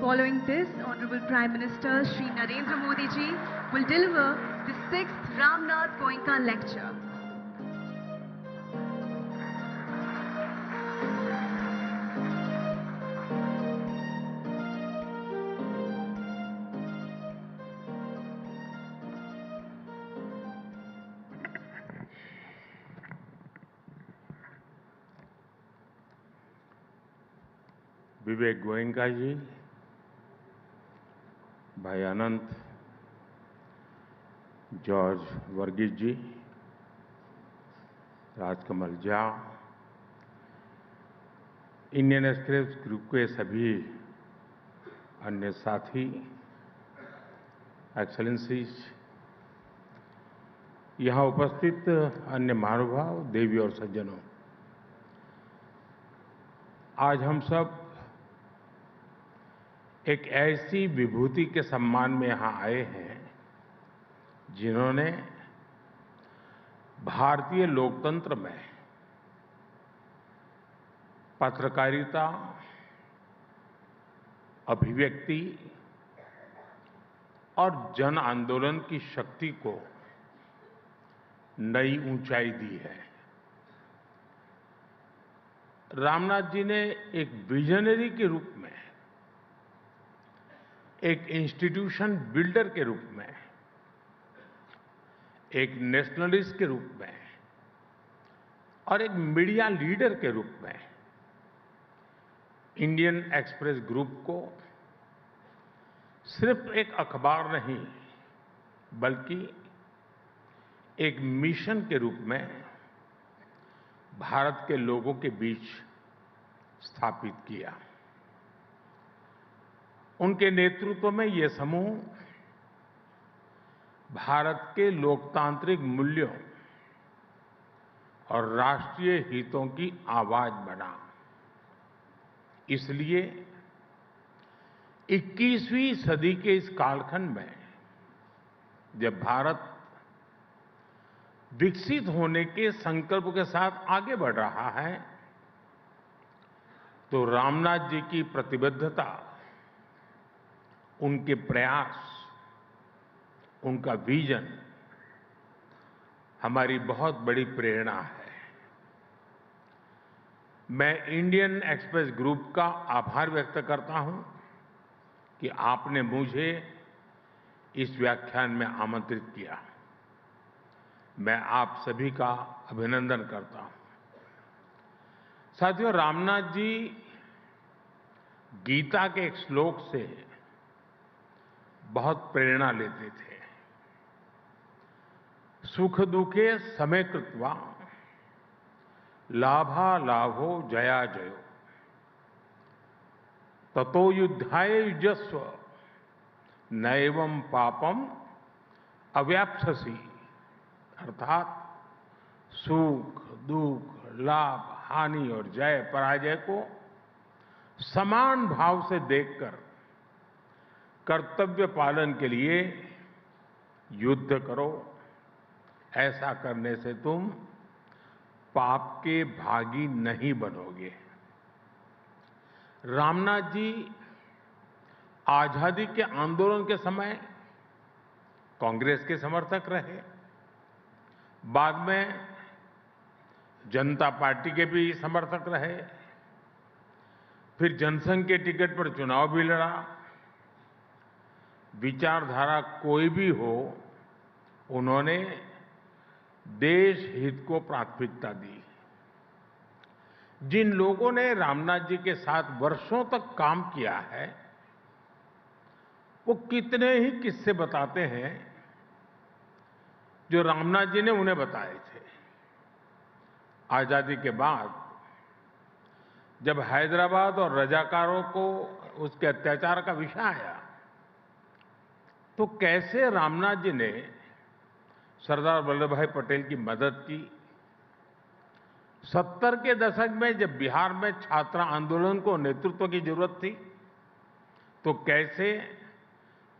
Following this, Honorable Prime Minister Shri Narendra Modi ji will deliver the 6th Ramnath Goenka lecture. विवेक गोयनका जी, भाई Anant, George Verghese ji, Rajkamal Jha, Indian Express group के सभी अन्य साथी, excellencies, यहाँ उपस्थित अन्य महानुभाव, देवी और सज्जनों, आज हम सब एक ऐसी विभूति के सम्मान में यहाँ आए हैं जिन्होंने भारतीय लोकतंत्र में पत्रकारिता, अभिव्यक्ति और जन आंदोलन की शक्ति को नई ऊंचाई दी है। रामनाथ जी ने एक विजनरी के रूप में, एक इंस्टीट्यूशन बिल्डर के रूप में, एक नेशनलिस्ट के रूप में और एक मीडिया लीडर के रूप में इंडियन एक्सप्रेस ग्रुप को सिर्फ एक अखबार नहीं बल्कि एक मिशन के रूप में भारत के लोगों के बीच स्थापित किया। उनके नेतृत्व में ये समूह भारत के लोकतांत्रिक मूल्यों और राष्ट्रीय हितों की आवाज बना। इसलिए 21वीं सदी के इस कालखंड में जब भारत विकसित होने के संकल्प के साथ आगे बढ़ रहा है, तो रामनाथ जी की प्रतिबद्धता, उनके प्रयास, उनका विजन हमारी बहुत बड़ी प्रेरणा है। मैं इंडियन एक्सप्रेस ग्रुप का आभार व्यक्त करता हूं कि आपने मुझे इस व्याख्यान में आमंत्रित किया। मैं आप सभी का अभिनंदन करता हूं। साथियों, रामनाथ जी गीता के एक श्लोक से बहुत प्रेरणा लेते थे। सुख दुखे समे कृत्वा लाभा लाभो जया जयो ततो युद्धाय युजस्व नैवं पापम अव्याप्स्यसि। अर्थात सुख, दुख, लाभ, हानि और जय पराजय को समान भाव से देखकर कर्तव्य पालन के लिए युद्ध करो। ऐसा करने से तुम पाप के भागी नहीं बनोगे। रामनाथ जी आजादी के आंदोलन के समय कांग्रेस के समर्थक रहे, बाद में जनता पार्टी के भी समर्थक रहे, फिर जनसंघ के टिकट पर चुनाव भी लड़ा। विचारधारा कोई भी हो, उन्होंने देश हित को प्राथमिकता दी। जिन लोगों ने रामनाथ जी के साथ वर्षों तक काम किया है, वो कितने ही किस्से बताते हैं जो रामनाथ जी ने उन्हें बताए थे। आजादी के बाद जब हैदराबाद और रजाकारों को उसके अत्याचार का विषय आया, तो कैसे रामनाथ जी ने सरदार वल्लभ भाई पटेल की मदद की। 70 के दशक में जब बिहार में छात्र आंदोलन को नेतृत्व की जरूरत थी, तो कैसे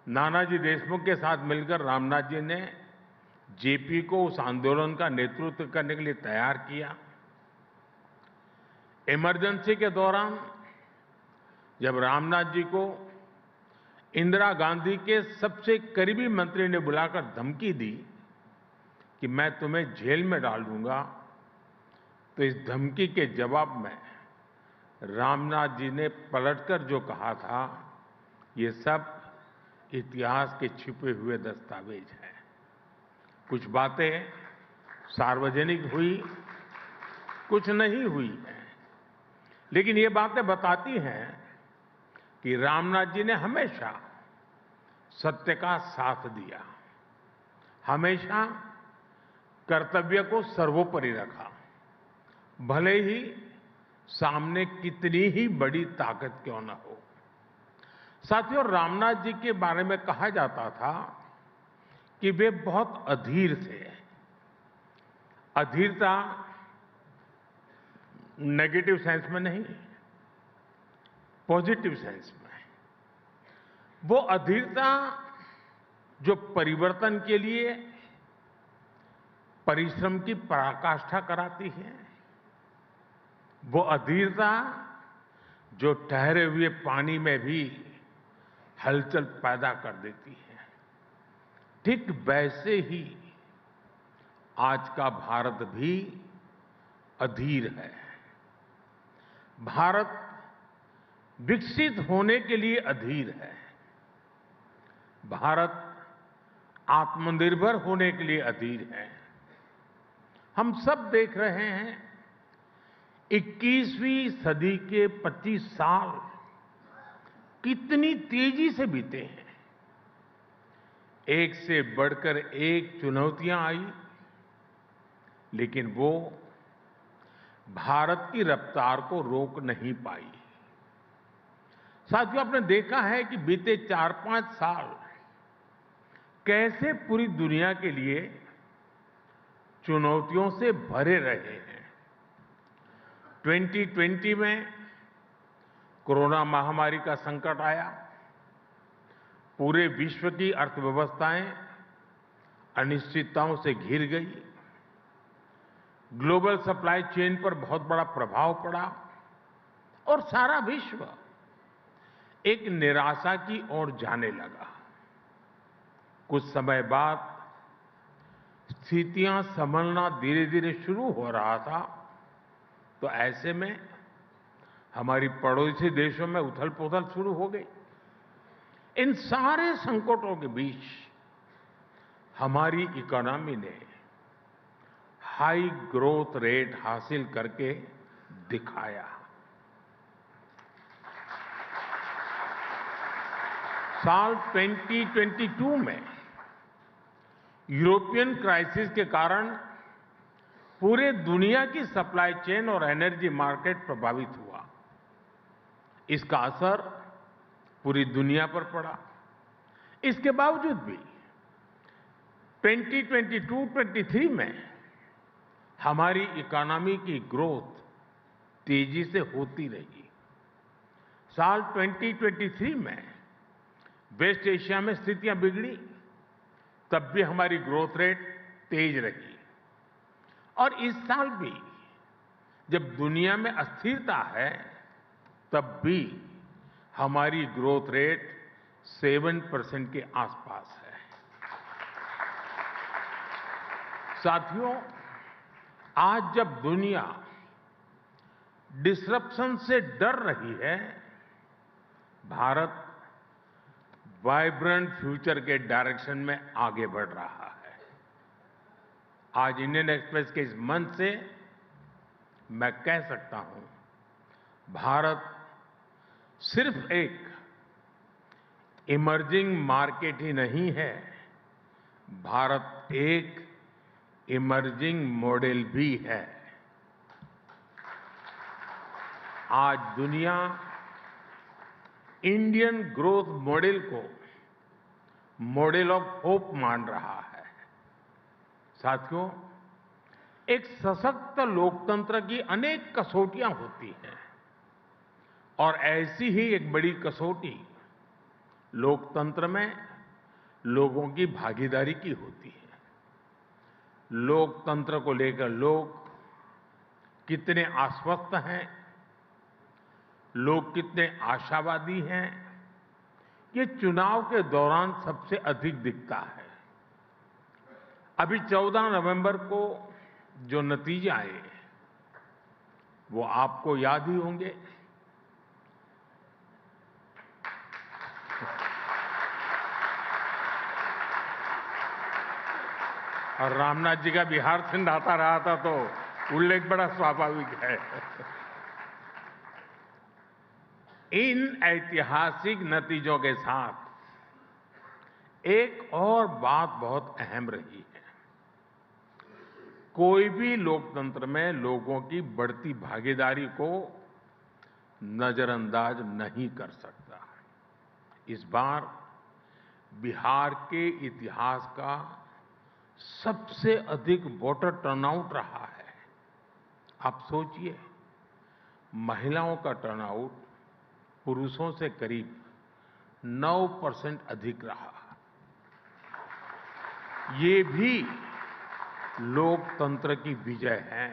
नानाजी देशमुख के साथ मिलकर रामनाथ जी ने जेपी को उस आंदोलन का नेतृत्व करने के लिए तैयार किया। इमरजेंसी के दौरान जब रामनाथ जी को इंदिरा गांधी के सबसे करीबी मंत्री ने बुलाकर धमकी दी कि मैं तुम्हें जेल में डाल दूंगा, तो इस धमकी के जवाब में रामनाथ जी ने पलटकर जो कहा था, ये सब इतिहास के छिपे हुए दस्तावेज हैं। कुछ बातें सार्वजनिक हुई, कुछ नहीं हुई हैं, लेकिन ये बातें बताती हैं कि रामनाथ जी ने हमेशा सत्य का साथ दिया, हमेशा कर्तव्य को सर्वोपरि रखा, भले ही सामने कितनी ही बड़ी ताकत क्यों न हो। साथियों, रामनाथ जी के बारे में कहा जाता था कि वे बहुत अधीर थे। अधीरता नेगेटिव सेंस में नहीं, पॉजिटिव सेंस में। वो अधीरता जो परिवर्तन के लिए परिश्रम की पराकाष्ठा कराती है, वो अधीरता जो ठहरे हुए पानी में भी हलचल पैदा कर देती है। ठीक वैसे ही आज का भारत भी अधीर है। भारत विकसित होने के लिए अधीर है। भारत आत्मनिर्भर होने के लिए अधीर है। हम सब देख रहे हैं 21वीं सदी के 25 साल कितनी तेजी से बीते हैं। एक से बढ़कर एक चुनौतियां आई, लेकिन वो भारत की रफ्तार को रोक नहीं पाई। साथियों, आपने देखा है कि बीते 4-5 साल कैसे पूरी दुनिया के लिए चुनौतियों से भरे रहे हैं। 2020 में कोरोना महामारी का संकट आया, पूरे विश्व की अर्थव्यवस्थाएं अनिश्चितताओं से घिर गई, ग्लोबल सप्लाई चेन पर बहुत बड़ा प्रभाव पड़ा और सारा विश्व एक निराशा की ओर जाने लगा। कुछ समय बाद स्थितियां संभलना धीरे धीरे शुरू हो रहा था, तो ऐसे में हमारी पड़ोसी देशों में उथल-पुथल शुरू हो गई। इन सारे संकटों के बीच हमारी इकोनॉमी ने हाई ग्रोथ रेट हासिल करके दिखाया। साल 2022 में यूरोपियन क्राइसिस के कारण पूरे दुनिया की सप्लाई चेन और एनर्जी मार्केट प्रभावित हुआ। इसका असर पूरी दुनिया पर पड़ा। इसके बावजूद भी 2022-23 में हमारी इकोनॉमी की ग्रोथ तेजी से होती रही। साल 2023 में वेस्ट एशिया में स्थितियां बिगड़ी, तब भी हमारी ग्रोथ रेट तेज रही। और इस साल भी जब दुनिया में अस्थिरता है, तब भी हमारी ग्रोथ रेट 7% के आसपास है। साथियों, आज जब दुनिया डिसरप्शन से डर रही है, भारत वाइब्रेंट फ्यूचर के डायरेक्शन में आगे बढ़ रहा है। आज इंडियन एक्सप्रेस के इस मंच से मैं कह सकता हूं, भारत सिर्फ एक इमर्जिंग मार्केट ही नहीं है, भारत एक इमर्जिंग मॉडल भी है। आज दुनिया इंडियन ग्रोथ मॉडल को मॉडल ऑफ होप मान रहा है। साथियों, एक सशक्त लोकतंत्र की अनेक कसौटियां होती हैं और ऐसी ही एक बड़ी कसौटी लोकतंत्र में लोगों की भागीदारी की होती है। लोकतंत्र को लेकर लोग कितने आश्वस्त हैं, लोग कितने आशावादी हैं, ये चुनाव के दौरान सबसे अधिक दिखता है। अभी 14 नवंबर को जो नतीजे आए वो आपको याद ही होंगे। और रामनाथ जी का बिहार से नाता रहा था तो उल्लेख बड़ा स्वाभाविक है। इन ऐतिहासिक नतीजों के साथ एक और बात बहुत अहम रही है। कोई भी लोकतंत्र में लोगों की बढ़ती भागीदारी को नजरअंदाज नहीं कर सकता। इस बार बिहार के इतिहास का सबसे अधिक वोटर टर्नआउट रहा है। आप सोचिए, महिलाओं का टर्नआउट पुरुषों से करीब 9% अधिक रहा। ये भी लोकतंत्र की विजय है।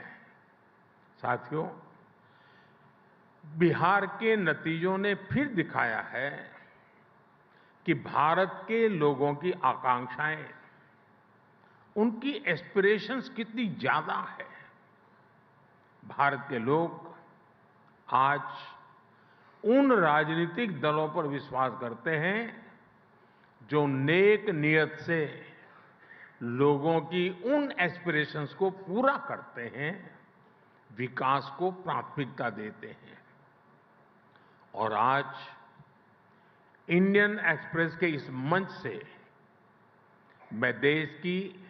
साथियों, बिहार के नतीजों ने फिर दिखाया है कि भारत के लोगों की आकांक्षाएं, उनकी एस्पिरेशंस कितनी ज्यादा है। भारत के लोग आज उन राजनीतिक दलों पर विश्वास करते हैं जो नेक नियत से लोगों की उन एस्पिरेशंस को पूरा करते हैं, विकास को प्राथमिकता देते हैं। और आज इंडियन एक्सप्रेस के इस मंच से मैं देश की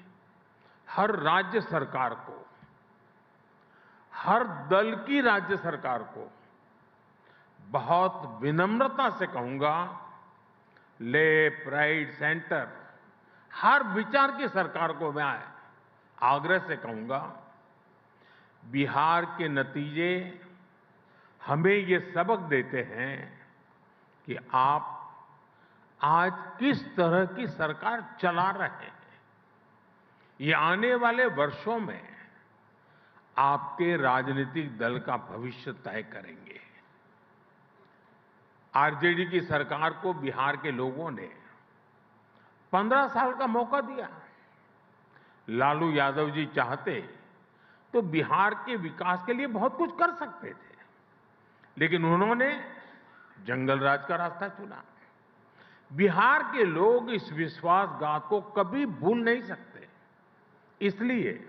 हर राज्य सरकार को, हर दल की राज्य सरकार को बहुत विनम्रता से कहूंगा, लेफ्ट राइट सेंटर, हर विचार की सरकार को मैं आग्रह से कहूंगा, बिहार के नतीजे हमें ये सबक देते हैं कि आप आज किस तरह की सरकार चला रहे हैं। ये आने वाले वर्षों में आपके राजनीतिक दल का भविष्य तय करेंगे। आरजेडी की सरकार को बिहार के लोगों ने 15 साल का मौका दिया। लालू यादव जी चाहते तो बिहार के विकास के लिए बहुत कुछ कर सकते थे, लेकिन उन्होंने जंगल राज का रास्ता चुना। बिहार के लोग इस विश्वासघात को कभी भूल नहीं सकते। इसलिए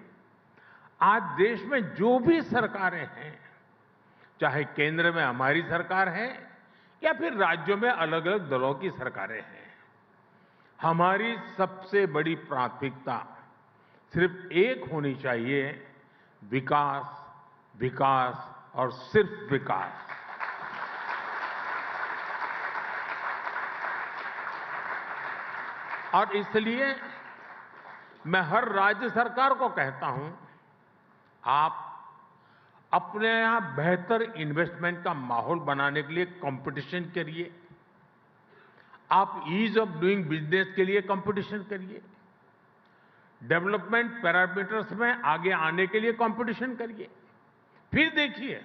आज देश में जो भी सरकारें हैं, चाहे केंद्र में हमारी सरकार है या फिर राज्यों में अलग अलग दलों की सरकारें हैं, हमारी सबसे बड़ी प्राथमिकता सिर्फ एक होनी चाहिए, विकास, विकास और सिर्फ विकास। और इसलिए मैं हर राज्य सरकार को कहता हूं, आप अपने यहां बेहतर इन्वेस्टमेंट का माहौल बनाने के लिए कंपटीशन करिए। आप ईज ऑफ डूइंग बिजनेस के लिए कंपटीशन करिए। डेवलपमेंट पैरामीटर्स में आगे आने के लिए कंपटीशन करिए। फिर देखिए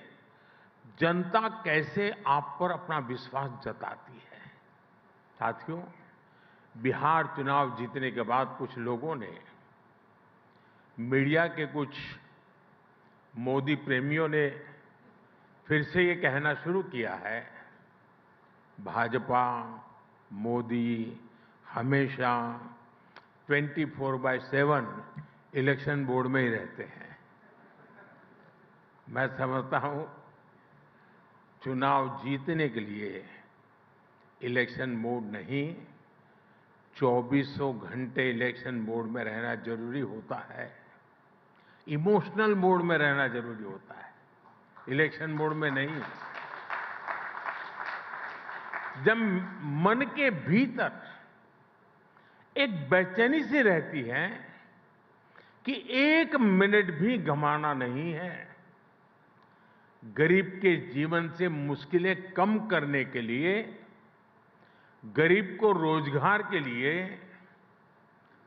जनता कैसे आप पर अपना विश्वास जताती है। साथियों, बिहार चुनाव जीतने के बाद कुछ लोगों ने, मीडिया के कुछ मोदी प्रेमियों ने फिर से ये कहना शुरू किया है, भाजपा, मोदी हमेशा 24/7 इलेक्शन बोर्ड में ही रहते हैं। मैं समझता हूं चुनाव जीतने के लिए इलेक्शन मोड नहीं, 2400 घंटे इलेक्शन मोड में रहना जरूरी होता है। इमोशनल मोड में रहना जरूरी होता है, इलेक्शन मोड में नहीं। जब मन के भीतर एक बेचैनी सी रहती है कि 1 मिनट भी गंवाना नहीं है, गरीब के जीवन से मुश्किलें कम करने के लिए, गरीब को रोजगार के लिए,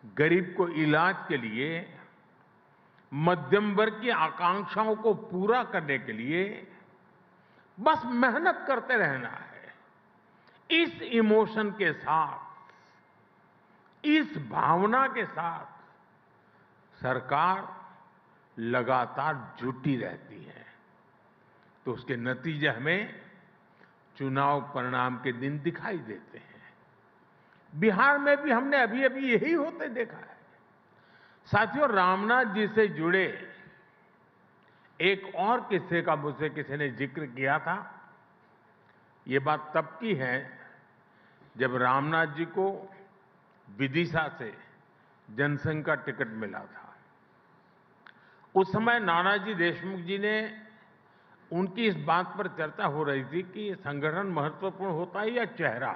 गरीब को इलाज के लिए, मध्यम वर्ग की आकांक्षाओं को पूरा करने के लिए बस मेहनत करते रहना है। इस इमोशन के साथ, इस भावना के साथ सरकार लगातार जुटी रहती है, तो उसके नतीजे हमें चुनाव परिणाम के दिन दिखाई देते हैं। बिहार में भी हमने अभी अभी यही होते देखा है। साथियों, रामनाथ जी से जुड़े एक और किस्से का मुझसे किसी ने जिक्र किया था। ये बात तब की है जब रामनाथ जी को विदिशा से जनसंघ का टिकट मिला था। उस समय नानाजी देशमुख जी ने उनकी इस बात पर चर्चा हो रही थी कि संगठन महत्वपूर्ण होता है या चेहरा।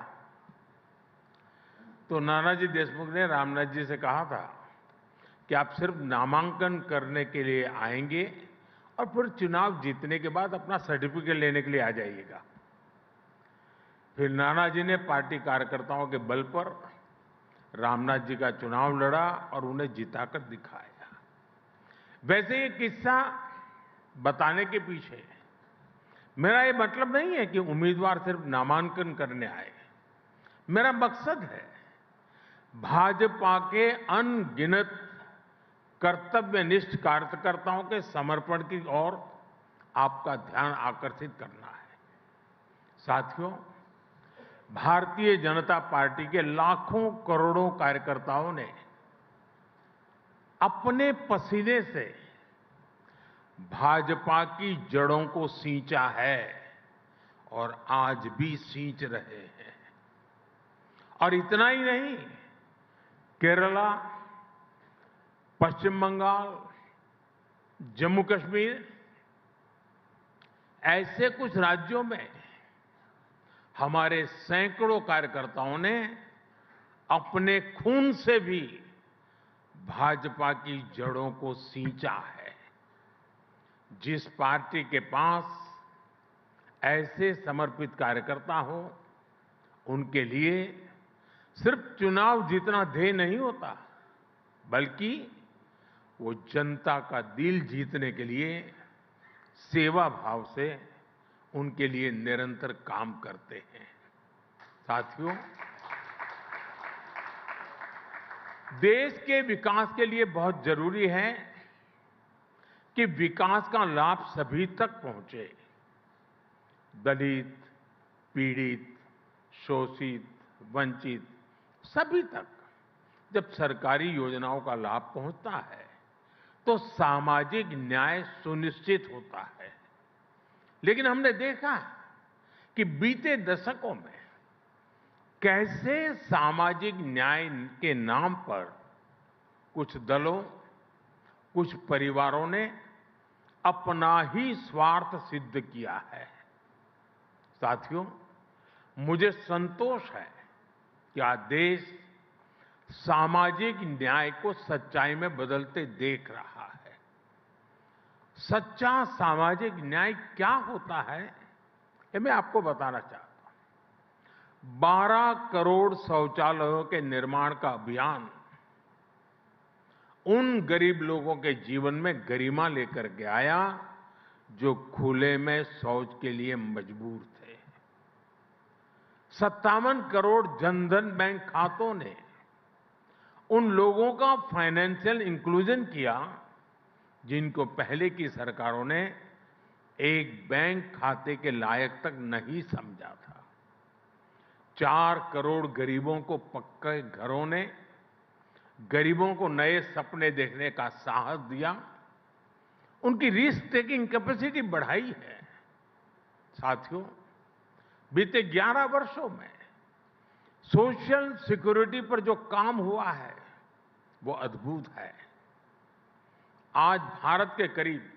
तो नानाजी देशमुख ने रामनाथ जी से कहा था कि आप सिर्फ नामांकन करने के लिए आएंगे और फिर चुनाव जीतने के बाद अपना सर्टिफिकेट लेने के लिए आ जाइएगा। फिर नानाजी ने पार्टी कार्यकर्ताओं के बल पर रामनाथ जी का चुनाव लड़ा और उन्हें जिताकर दिखाया। वैसे ये किस्सा बताने के पीछे मेरा ये मतलब नहीं है कि उम्मीदवार सिर्फ नामांकन करने आए। मेरा मकसद है भाजपा के अनगिनत कर्तव्यनिष्ठ कार्यकर्ताओं के समर्पण की ओर आपका ध्यान आकर्षित करना है। साथियों, भारतीय जनता पार्टी के लाखों करोड़ों कार्यकर्ताओं ने अपने पसीने से भाजपा की जड़ों को सींचा है और आज भी सींच रहे हैं। और इतना ही नहीं, केरला, पश्चिम बंगाल, जम्मू कश्मीर ऐसे कुछ राज्यों में हमारे सैकड़ों कार्यकर्ताओं ने अपने खून से भी भाजपा की जड़ों को सींचा है। जिस पार्टी के पास ऐसे समर्पित कार्यकर्ता हो, उनके लिए सिर्फ चुनाव जीतना ध्येय नहीं होता, बल्कि वो जनता का दिल जीतने के लिए सेवा भाव से उनके लिए निरंतर काम करते हैं। साथियों, देश के विकास के लिए बहुत जरूरी है कि विकास का लाभ सभी तक पहुंचे। दलित, पीड़ित, शोषित, वंचित सभी तक जब सरकारी योजनाओं का लाभ पहुंचता है तो सामाजिक न्याय सुनिश्चित होता है। लेकिन हमने देखा कि बीते दशकों में कैसे सामाजिक न्याय के नाम पर कुछ दलों, कुछ परिवारों ने अपना ही स्वार्थ सिद्ध किया है। साथियों, मुझे संतोष है कि आज देश सामाजिक न्याय को सच्चाई में बदलते देख रहा है। सच्चा सामाजिक न्याय क्या होता है, ये मैं आपको बताना चाहता हूं। 12 करोड़ शौचालयों के निर्माण का अभियान उन गरीब लोगों के जीवन में गरिमा लेकर के आया जो खुले में शौच के लिए मजबूर थे। 57 करोड़ जनधन बैंक खातों ने उन लोगों का फाइनेंशियल इंक्लूजन किया जिनको पहले की सरकारों ने एक बैंक खाते के लायक तक नहीं समझा था। 4 करोड़ गरीबों को पक्के घरों ने गरीबों को नए सपने देखने का साहस दिया, उनकी रिस्क टेकिंग कैपेसिटी बढ़ाई है। साथियों, बीते 11 वर्षों में सोशल सिक्योरिटी पर जो काम हुआ है वो अद्भुत है। आज भारत के करीब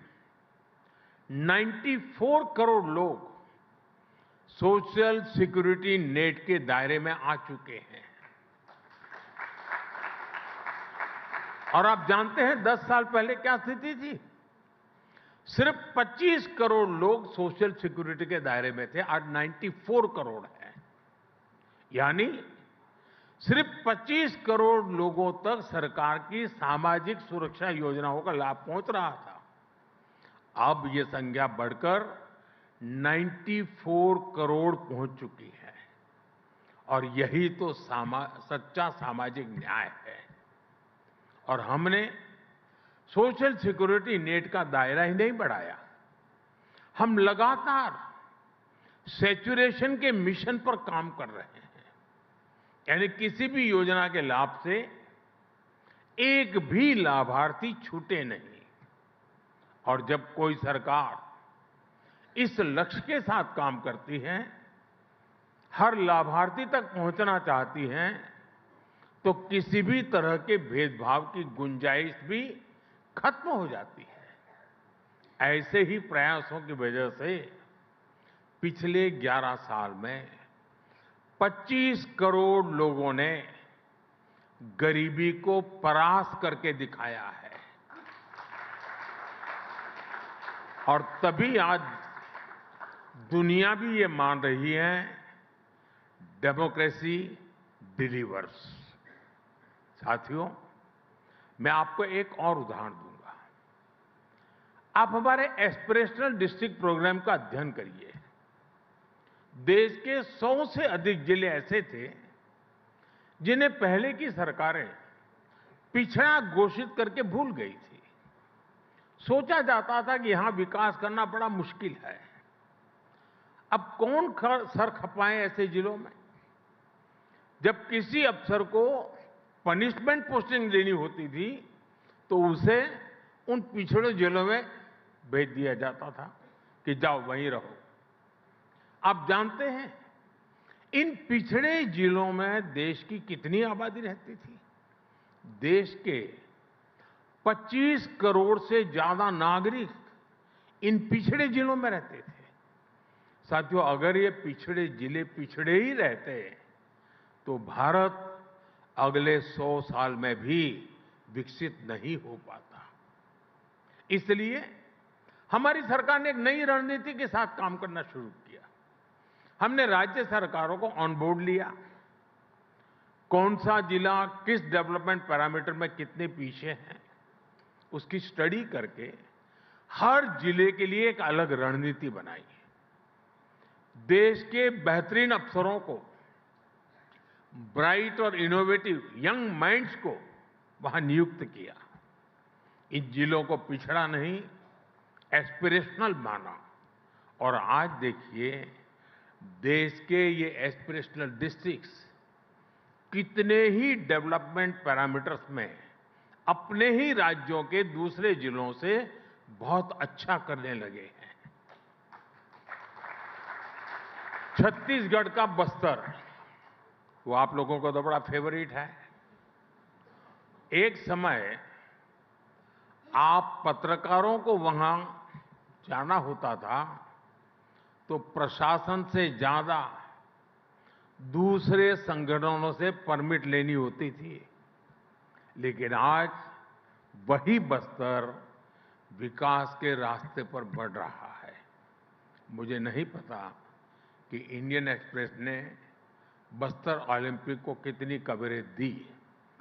94 करोड़ लोग सोशल सिक्योरिटी नेट के दायरे में आ चुके हैं। और आप जानते हैं 10 साल पहले क्या स्थिति थी? सिर्फ 25 करोड़ लोग सोशल सिक्योरिटी के दायरे में थे, आज 94 करोड़ हैं। यानी सिर्फ 25 करोड़ लोगों तक सरकार की सामाजिक सुरक्षा योजनाओं का लाभ पहुंच रहा था। अब ये संख्या बढ़कर 94 करोड़ पहुंच चुकी है। और यही तो सच्चा सामाजिक न्याय है। और हमने सोशल सिक्योरिटी नेट का दायरा ही नहीं बढ़ाया, हम लगातार सैचुरेशन के मिशन पर काम कर रहे हैं। यानी किसी भी योजना के लाभ से एक भी लाभार्थी छूटे नहीं। और जब कोई सरकार इस लक्ष्य के साथ काम करती है, हर लाभार्थी तक पहुंचना चाहती है, तो किसी भी तरह के भेदभाव की गुंजाइश भी खत्म हो जाती है। ऐसे ही प्रयासों की वजह से पिछले 11 साल में 25 करोड़ लोगों ने गरीबी को परास्त करके दिखाया है। और तभी आज दुनिया भी ये मान रही है, डेमोक्रेसी डिलीवर्स। साथियों, मैं आपको एक और उदाहरण दूंगा। आप हमारे एस्पिरेशनल डिस्ट्रिक्ट प्रोग्राम का अध्ययन करिए। देश के 100 से अधिक जिले ऐसे थे जिन्हें पहले की सरकारें पिछड़ा घोषित करके भूल गई थी। सोचा जाता था कि यहां विकास करना बड़ा मुश्किल है। अब कौन सर खपाए ऐसे जिलों में? जब किसी अफसर को पनिशमेंट पोस्टिंग देनी होती थी तो उसे उन पिछड़े जिलों में भेज दिया जाता था कि जाओ वहीं रहो। आप जानते हैं इन पिछड़े जिलों में देश की कितनी आबादी रहती थी? देश के 25 करोड़ से ज्यादा नागरिक इन पिछड़े जिलों में रहते थे। साथियों, अगर ये पिछड़े जिले पिछड़े ही रहते तो भारत अगले 100 साल में भी विकसित नहीं हो पाता। इसलिए हमारी सरकार ने एक नई रणनीति के साथ काम करना शुरू किया। हमने राज्य सरकारों को ऑन बोर्ड लिया। कौन सा जिला किस डेवलपमेंट पैरामीटर में कितने पीछे हैं, उसकी स्टडी करके हर जिले के लिए एक अलग रणनीति बनाई। देश के बेहतरीन अफसरों को, ब्राइट और इनोवेटिव यंग माइंड्स को वहां नियुक्त किया। इन जिलों को पिछड़ा नहीं, एस्पिरेशनल माना। और आज देखिए, देश के ये एस्पिरेशनल डिस्ट्रिक्ट्स कितने ही डेवलपमेंट पैरामीटर्स में अपने ही राज्यों के दूसरे जिलों से बहुत अच्छा करने लगे हैं। छत्तीसगढ़ का बस्तर, वो आप लोगों को तो बड़ा फेवरेट है। एक समय आप पत्रकारों को वहां जाना होता था तो प्रशासन से ज्यादा दूसरे संगठनों से परमिट लेनी होती थी। लेकिन आज वही बस्तर विकास के रास्ते पर बढ़ रहा है। मुझे नहीं पता कि इंडियन एक्सप्रेस ने बस्तर ओलंपिक को कितनी कवरेज दी,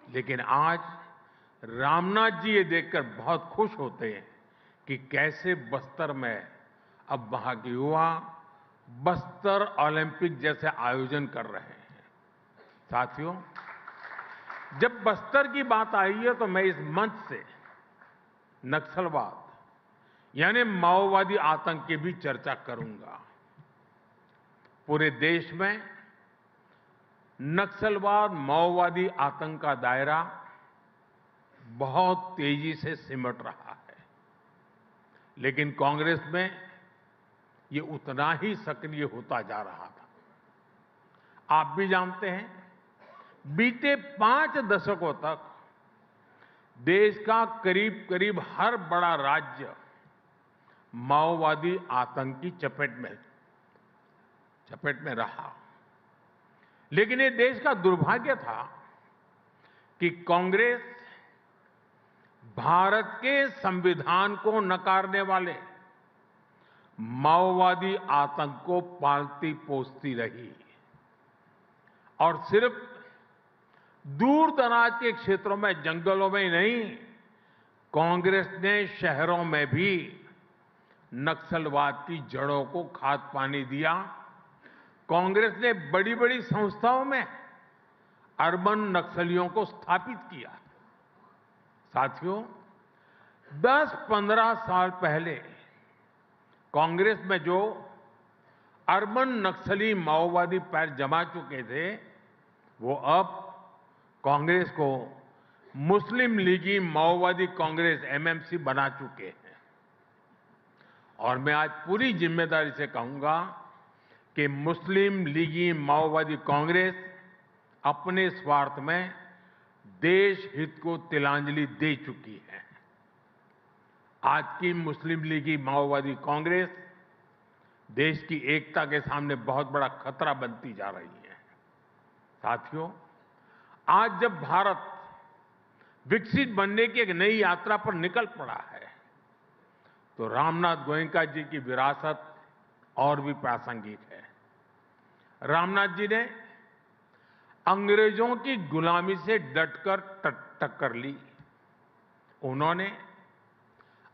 लेकिन आज रामनाथ जी ये देखकर बहुत खुश होते हैं कि कैसे बस्तर में अब वहां के युवा बस्तर ओलंपिक जैसे आयोजन कर रहे हैं। साथियों, जब बस्तर की बात आई है तो मैं इस मंच से नक्सलवाद यानी माओवादी आतंक की भी चर्चा करूंगा। पूरे देश में नक्सलवाद, माओवादी आतंक का दायरा बहुत तेजी से सिमट रहा है, लेकिन कांग्रेस में ये उतना ही सक्रिय होता जा रहा था। आप भी जानते हैं, बीते 5 दशकों तक देश का करीब करीब हर बड़ा राज्य माओवादी आतंक की चपेट में रहा। लेकिन ये देश का दुर्भाग्य था कि कांग्रेस भारत के संविधान को नकारने वाले माओवादी आतंक को पालती पोसती रही और सिर्फ दूर दराज के क्षेत्रों में, जंगलों में ही नहीं, कांग्रेस ने शहरों में भी नक्सलवाद की जड़ों को खाद पानी दिया कांग्रेस ने बड़ी बड़ी संस्थाओं में अर्बन नक्सलियों को स्थापित किया। साथियों, 10-15 साल पहले कांग्रेस में जो अर्बन नक्सली माओवादी पैर जमा चुके थे, वो अब कांग्रेस को मुस्लिम लीगी माओवादी कांग्रेस एमएमसी बना चुके हैं। और मैं आज पूरी जिम्मेदारी से कहूंगा कि मुस्लिम लीगी माओवादी कांग्रेस अपने स्वार्थ में देश हित को तिलांजलि दे चुकी है। आज की मुस्लिम लीगी माओवादी कांग्रेस देश की एकता के सामने बहुत बड़ा खतरा बनती जा रही है। साथियों, आज जब भारत विकसित बनने की एक नई यात्रा पर निकल पड़ा है, तो रामनाथ गोयनका जी की विरासत और भी प्रासंगिक है। रामनाथ जी ने अंग्रेजों की गुलामी से डटकर टक्कर ली। उन्होंने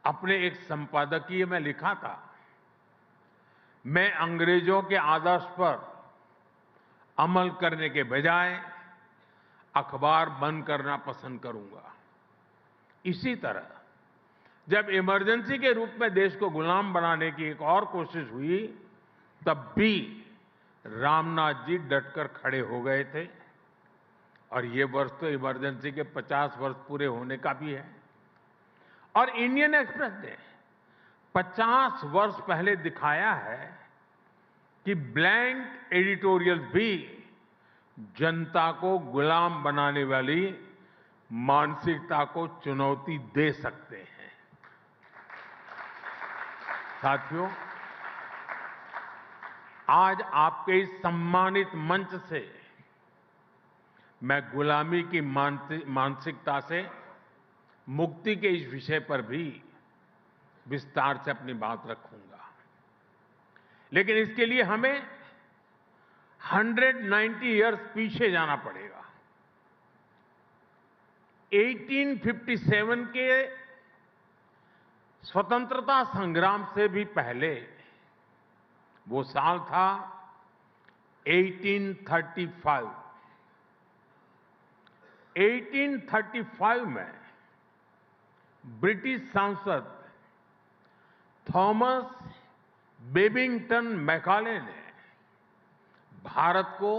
अपने एक संपादकीय में लिखा था, मैं अंग्रेजों के आदर्श पर अमल करने के बजाय अखबार बंद करना पसंद करूंगा। इसी तरह जब इमरजेंसी के रूप में देश को गुलाम बनाने की एक और कोशिश हुई, तब भी रामनाथ जी डटकर खड़े हो गए थे। और ये वर्ष तो इमरजेंसी के 50 वर्ष पूरे होने का भी है। और इंडियन एक्सप्रेस ने 50 वर्ष पहले दिखाया है कि ब्लैंक एडिटोरियल भी जनता को गुलाम बनाने वाली मानसिकता को चुनौती दे सकते हैं। साथियों, आज आपके इस सम्मानित मंच से मैं गुलामी की मानसिकता से मुक्ति के इस विषय पर भी विस्तार से अपनी बात रखूंगा। लेकिन इसके लिए हमें 190 इयर्स पीछे जाना पड़ेगा। 1857 के स्वतंत्रता संग्राम से भी पहले वो साल था 1835। 1835 में ब्रिटिश सांसद थॉमस बेबिंगटन मैकाले ने भारत को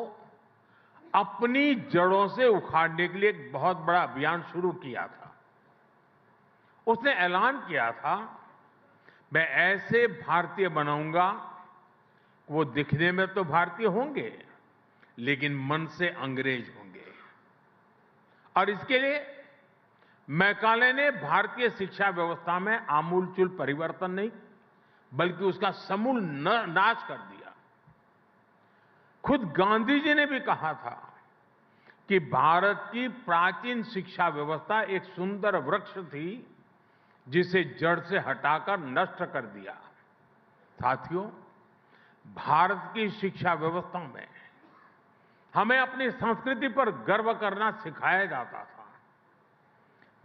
अपनी जड़ों से उखाड़ने के लिए एक बहुत बड़ा अभियान शुरू किया था। उसने ऐलान किया था, मैं ऐसे भारतीय बनाऊंगा, वो दिखने में तो भारतीय होंगे लेकिन मन से अंग्रेज होंगे। और इसके लिए मैकाले ने भारतीय शिक्षा व्यवस्था में आमूलचूल परिवर्तन नहीं बल्कि उसका समूल नाश कर दिया। खुद गांधी जी ने भी कहा था कि भारत की प्राचीन शिक्षा व्यवस्था एक सुंदर वृक्ष थी जिसे जड़ से हटाकर नष्ट कर दिया। साथियों, भारत की शिक्षा व्यवस्था में हमें अपनी संस्कृति पर गर्व करना सिखाया जाता था।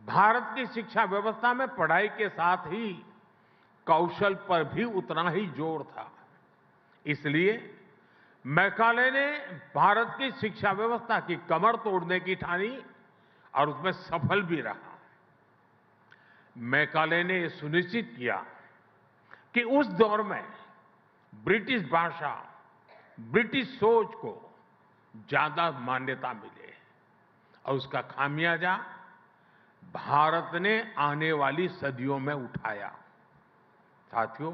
भारत की शिक्षा व्यवस्था में पढ़ाई के साथ ही कौशल पर भी उतना ही जोर था। इसलिए मैकाले ने भारत की शिक्षा व्यवस्था की कमर तोड़ने की ठानी और उसमें सफल भी रहा। मैकाले ने यह सुनिश्चित किया कि उस दौर में ब्रिटिश भाषा, ब्रिटिश सोच को ज्यादा मान्यता मिले और उसका खामियाजा भारत ने आने वाली सदियों में उठाया। साथियों,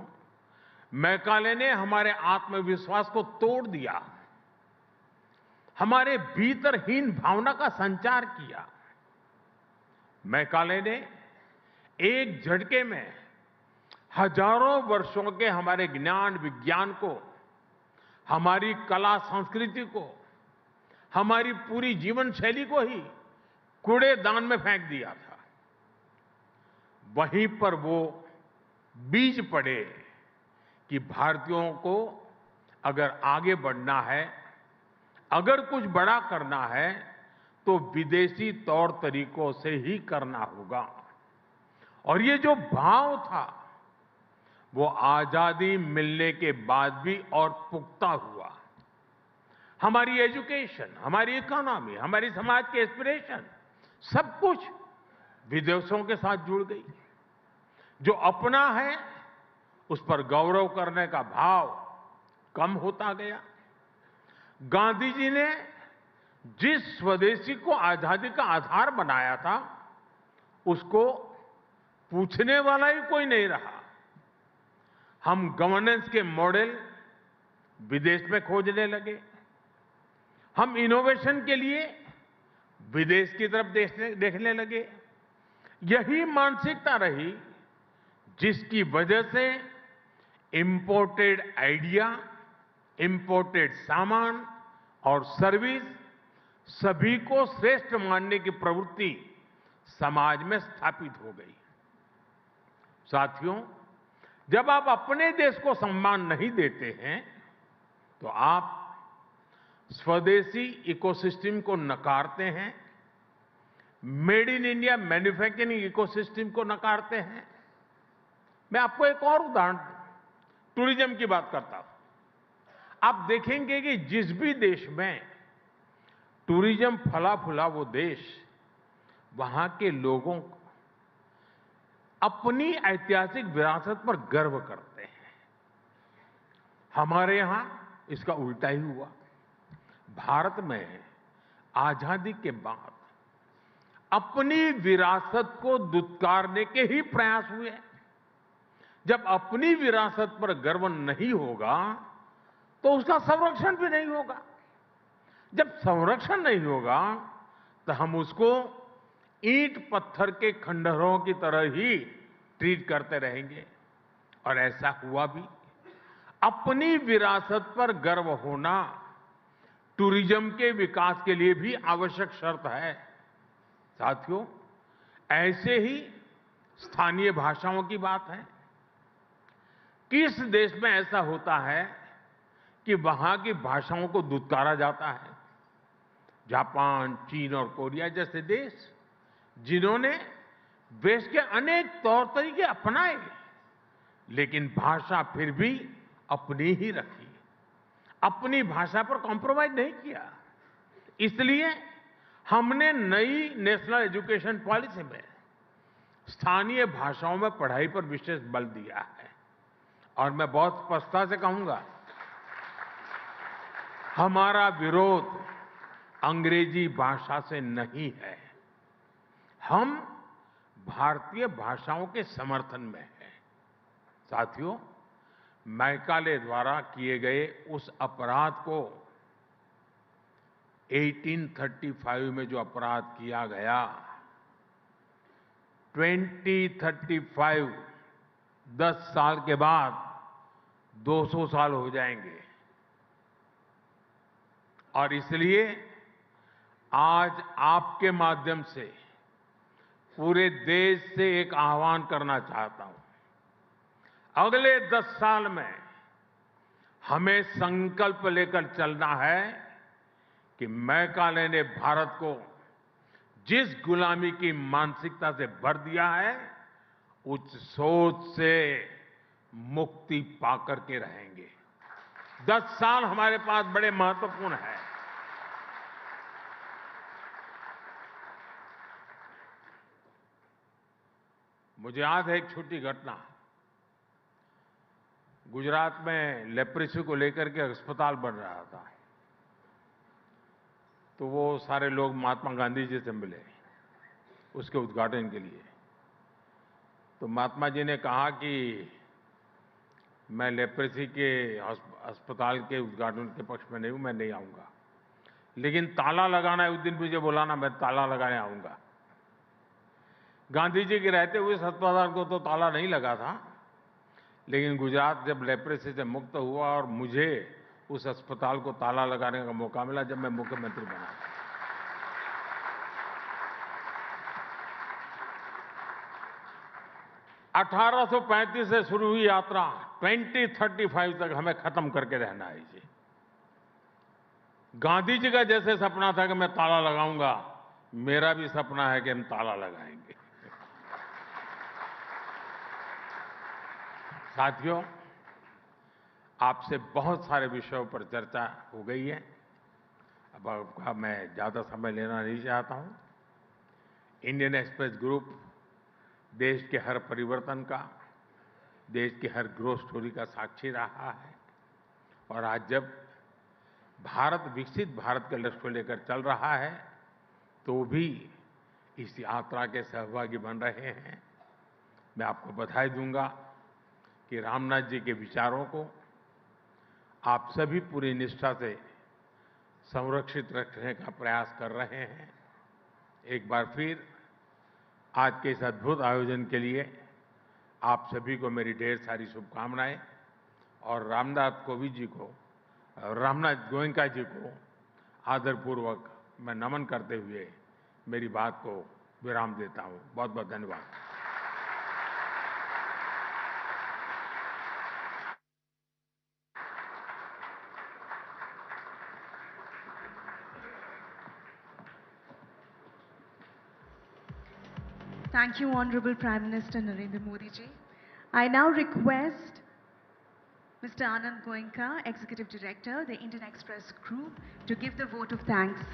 मैकाले ने हमारे आत्मविश्वास को तोड़ दिया, हमारे भीतरहीन भावना का संचार किया। मैकाले ने एक झटके में हजारों वर्षों के हमारे ज्ञान विज्ञान को, हमारी कला संस्कृति को, हमारी पूरी जीवन शैली को ही कूड़ेदान में फेंक दिया था। वहीं पर वो बीज पड़े कि भारतीयों को अगर आगे बढ़ना है, अगर कुछ बड़ा करना है, तो विदेशी तौर तरीकों से ही करना होगा। और ये जो भाव था वो आजादी मिलने के बाद भी और पुख्ता हुआ। हमारी एजुकेशन, हमारी इकोनॉमी, हमारी समाज के एस्पिरेशन, सब कुछ विदेशों के साथ जुड़ गई। जो अपना है उस पर गौरव करने का भाव कम होता गया। गांधी जी ने जिस स्वदेशी को आजादी का आधार बनाया था, उसको पूछने वाला ही कोई नहीं रहा। हम गवर्नेंस के मॉडल विदेश में खोजने लगे। हम इनोवेशन के लिए विदेश की तरफ देखने लगे। यही मानसिकता रही जिसकी वजह से इंपोर्टेड आइडिया, इंपोर्टेड सामान और सर्विस सभी को श्रेष्ठ मानने की प्रवृत्ति समाज में स्थापित हो गई। साथियों, जब आप अपने देश को सम्मान नहीं देते हैं तो आप स्वदेशी इकोसिस्टम को नकारते हैं, made in India manufacturing ecosystem को नकारते हैं। मैं आपको एक और उदाहरण टूरिज्म की बात करता हूं। आप देखेंगे कि जिस भी देश में टूरिज्म फला फूला वो देश, वहां के लोगों को अपनी ऐतिहासिक विरासत पर गर्व करते हैं। हमारे यहां इसका उल्टा ही हुआ। भारत में आजादी के बाद अपनी विरासत को दुत्कारने के ही प्रयास हुए। जब अपनी विरासत पर गर्व नहीं होगा तो उसका संरक्षण भी नहीं होगा। जब संरक्षण नहीं होगा तो हम उसको ईंट पत्थर के खंडहरों की तरह ही ट्रीट करते रहेंगे। और ऐसा हुआ भी। अपनी विरासत पर गर्व होना टूरिज्म के विकास के लिए भी आवश्यक शर्त है। साथियों, ऐसे ही स्थानीय भाषाओं की बात है। किस देश में ऐसा होता है कि वहां की भाषाओं को दुत्कारा जाता है? जापान, चीन और कोरिया जैसे देश, जिन्होंने देश के अनेक तौर तरीके अपनाए, लेकिन भाषा फिर भी अपनी ही रखी, अपनी भाषा पर कॉम्प्रोमाइज नहीं किया। इसलिए हमने नई नेशनल एजुकेशन पॉलिसी में स्थानीय भाषाओं में पढ़ाई पर विशेष बल दिया है। और मैं बहुत स्पष्टता से कहूंगा, हमारा विरोध अंग्रेजी भाषा से नहीं है। हम भारतीय भाषाओं के समर्थन में हैं। साथियों, मैकाले द्वारा किए गए उस अपराध को 1835 में जो अपराध किया गया, 2035 10 साल के बाद 200 साल हो जाएंगे। और इसलिए आज आपके माध्यम से पूरे देश से एक आह्वान करना चाहता हूं। अगले 10 साल में हमें संकल्प लेकर चलना है कि मैकाले ने भारत को जिस गुलामी की मानसिकता से भर दिया है, उस सोच से मुक्ति पाकर के रहेंगे। 10 साल हमारे पास बड़े महत्वपूर्ण हैं। मुझे याद है एक छोटी घटना। गुजरात में लेप्रेसी को लेकर के अस्पताल बन रहा था, तो वो सारे लोग महात्मा गांधी जी से मिले उसके उद्घाटन के लिए। तो महात्मा जी ने कहा कि मैं लेप्रेसी के अस्पताल के उद्घाटन के पक्ष में नहीं हूं, मैं नहीं आऊंगा, लेकिन ताला लगाना है, उस दिन मुझे बुलाना, मैं ताला लगाने आऊंगा। गांधी जी के रहते हुए इस अस्पताल को तो ताला नहीं लगा था, लेकिन गुजरात जब लेप्रेसी से मुक्त हुआ और मुझे उस अस्पताल को ताला लगाने का मौका मिला जब मैं मुख्यमंत्री बना। (1835) से शुरू हुई यात्रा 2035 तक हमें खत्म करके रहना है। जी, गांधी जी का जैसे सपना था कि मैं ताला लगाऊंगा, मेरा भी सपना है कि हम ताला लगाएंगे। साथियों, आपसे बहुत सारे विषयों पर चर्चा हो गई है। अब आपका मैं ज़्यादा समय लेना नहीं चाहता हूँ। इंडियन एक्सप्रेस ग्रुप देश के हर परिवर्तन का, देश की हर ग्रोथ स्टोरी का साक्षी रहा है और आज जब भारत विकसित भारत के लक्ष्य को लेकर चल रहा है तो भी इस यात्रा के सहभागी बन रहे हैं। मैं आपको बधाई दूंगा कि रामनाथ जी के विचारों को आप सभी पूरी निष्ठा से संरक्षित रखने का प्रयास कर रहे हैं। एक बार फिर आज के इस अद्भुत आयोजन के लिए आप सभी को मेरी ढेर सारी शुभकामनाएं और रामनाथ गोयनका जी को आदरपूर्वक मैं नमन करते हुए मेरी बात को विराम देता हूं। बहुत बहुत धन्यवाद। Thank you, Honorable Prime Minister Narendra Modi ji. I now request Mr. Anand Goenka, Executive Director, the Indian Express Group, to give the vote of thanks.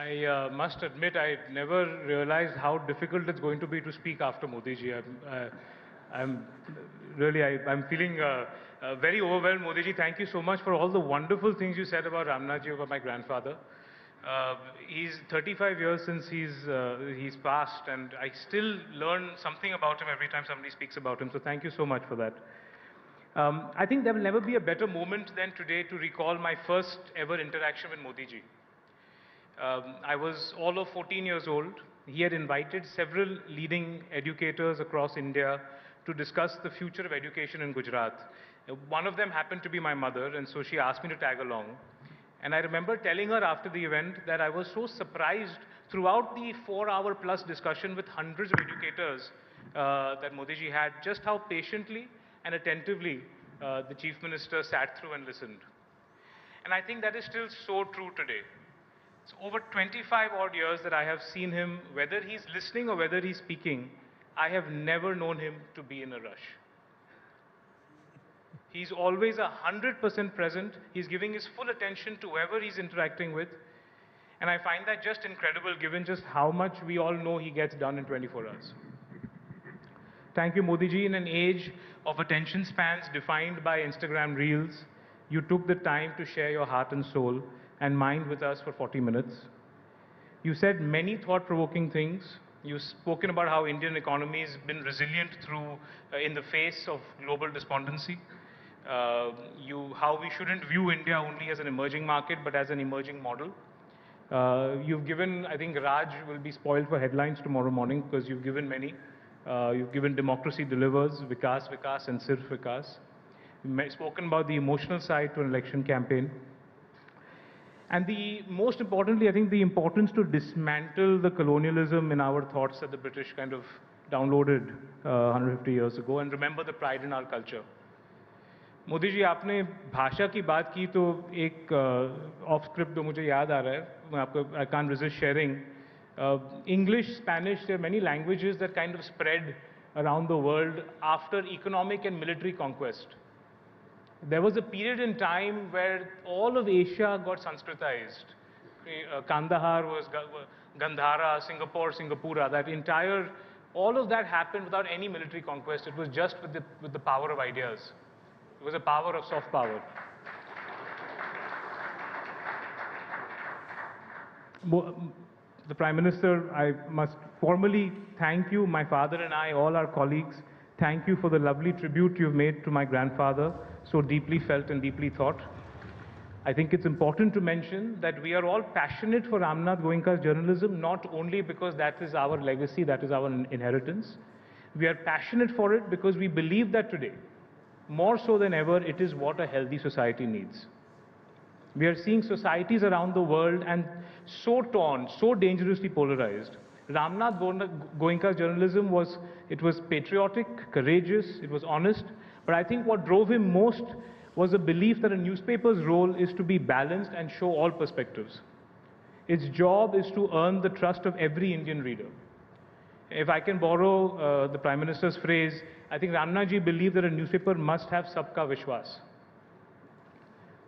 I must admit, I never realized how difficult it's going to be to speak after Modi ji. I'm feeling very overwhelmed. Modi ji, thank you so much for all the wonderful things you said about Ramnath ji, about my grandfather. He's 35 years since he's passed, and I still learn something about him every time somebody speaks about him. So thank you so much for that. I think there will never be a better moment than today to recall my first ever interaction with Modi ji. I was all of 14 years old. He had invited several leading educators across India to discuss the future of education in Gujarat. One of them happened to be my mother, and so she asked me to tag along. And I remember telling her after the event that I was so surprised throughout the 4-hour plus discussion with hundreds of educators that Modi ji had, just how patiently and attentively the Chief Minister sat through and listened. And I think that is still so true today. It's over 25 odd years that I have seen him, whether he's listening or whether he's speaking, I have never known him to be in a rush. He's always 100% present. He's giving his full attention to whoever he's interacting with. And I find that just incredible given just how much we all know he gets done in 24 hours. Thank you, Modi ji. In an age of attention spans defined by Instagram Reels, you took the time to share your heart and soul and mind with us for 40 minutes. You said many thought-provoking things. You've spoken about how Indian economy has been resilient through, in the face of global despondency. How we shouldn't view India only as an emerging market, but as an emerging model. You've given, I think Raj will be spoiled for headlines tomorrow morning because you've given many. You've given Democracy Delivers, Vikas Vikas and Sirf Vikas. You've spoken about the emotional side to an election campaign. And most importantly, I think the importance to dismantle the colonialism in our thoughts that the British kind of downloaded 150 years ago and remember the pride in our culture. Modi ji आपने भाषा की बात की तो एक of script जो मुझे याद आ रहा है मैं आपको I can't resist sharing. English, Spanish, there are many languages that kind of spread around the world after economic and military conquest. There was a period in time where all of Asia got Sanskritized. Kandahar was Gandhara, Singapore, Singapura. All of that happened without any military conquest. It was just with the power of ideas. It was a power of soft power. The Prime Minister, I must formally thank you, my father and I, all our colleagues. Thank you for the lovely tribute you've made to my grandfather, so deeply felt and deeply thought. I think it's important to mention that we are all passionate for Ramnath Goenka's journalism, not only because that is our legacy, that is our inheritance. We are passionate for it because we believe that today, more so than ever, it is what a healthy society needs. We are seeing societies around the world and so torn, so dangerously polarized. Ramnath Goenka's journalism was patriotic, courageous, it was honest, but I think what drove him most was the belief that a newspaper's role is to be balanced and show all perspectives. Its job is to earn the trust of every Indian reader. If I can borrow the Prime Minister's phrase, I think Ramnath believed that a newspaper must have sabka vishwas.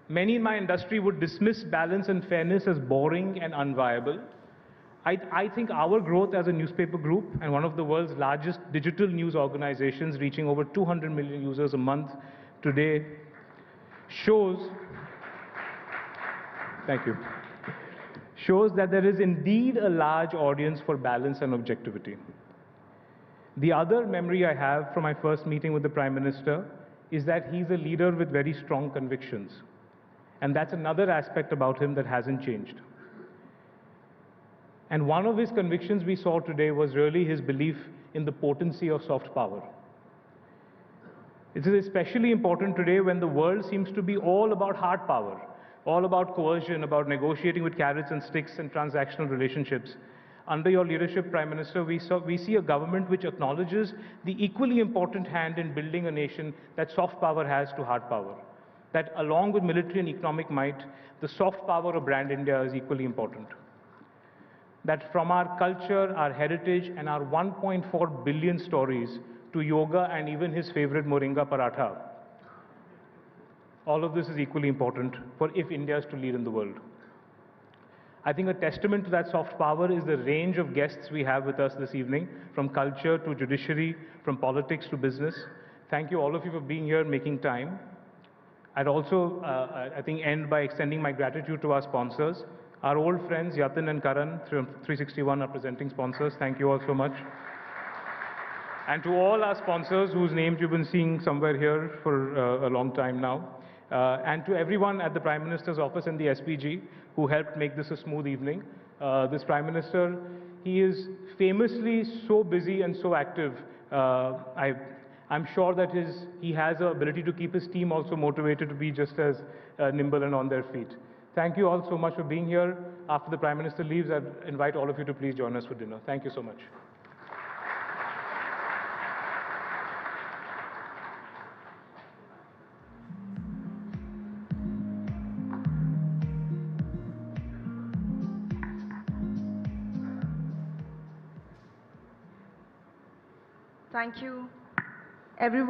Many in my industry would dismiss balance and fairness as boring and unviable. I think our growth as a newspaper group and one of the world's largest digital news organizations, reaching over 200 million users a month today, shows that there is indeed a large audience for balance and objectivity. The other memory I have from my first meeting with the Prime Minister is that he's a leader with very strong convictions. And that's another aspect about him that hasn't changed. And one of his convictions we saw today was really his belief in the potency of soft power. It is especially important today when the world seems to be all about hard power, all about coercion, about negotiating with carrots and sticks and transactional relationships. Under your leadership, Prime Minister, we see a government which acknowledges the equally important hand in building a nation that soft power has to hard power. That along with military and economic might, the soft power of Brand India is equally important. That from our culture, our heritage, and our 1.4 billion stories to yoga and even his favorite Moringa Paratha, all of this is equally important for if India is to lead in the world. I think a testament to that soft power is the range of guests we have with us this evening, from culture to judiciary, from politics to business. Thank you all of you for being here and making time. I'd also, I think, end by extending my gratitude to our sponsors. Our old friends, Yatin and Karan, from 361 are presenting sponsors. Thank you all so much. And to all our sponsors whose names you've been seeing somewhere here for a long time now. And to everyone at the Prime Minister's office and the SPG who helped make this a smooth evening. This Prime Minister, he is famously so busy and so active. I'm sure that he has the ability to keep his team also motivated to be just as nimble and on their feet. Thank you all so much for being here. After the Prime Minister leaves, I invite all of you to please join us for dinner. Thank you so much. Thank you, everyone.